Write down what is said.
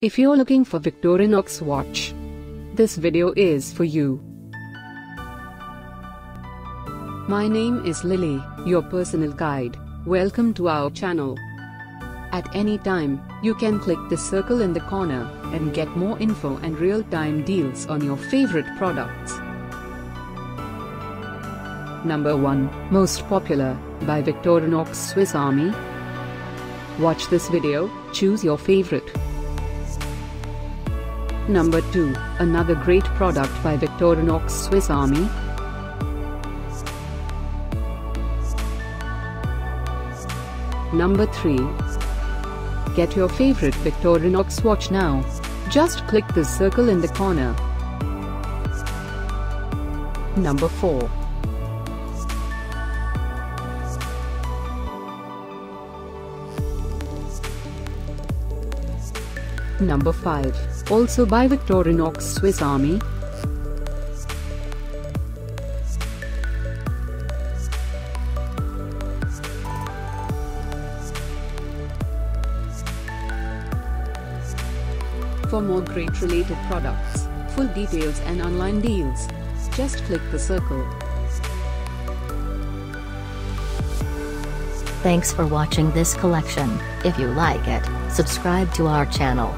If you're looking for Victorinox watch, this video is for you. My name is Lily, your personal guide. Welcome to our channel. At any time, you can click the circle in the corner and get more info and real-time deals on your favorite products. Number 1, Most Popular, by Victorinox Swiss Army. Watch this video, choose your favorite. Number 2, another great product by Victorinox Swiss Army. Number 3. Get your favorite Victorinox watch now. Just click the circle in the corner. Number 4. Number 5, also by Victorinox Swiss Army. For more great related products, full details and online deals, just click the circle. Thanks for watching this collection. If you like it, subscribe to our channel.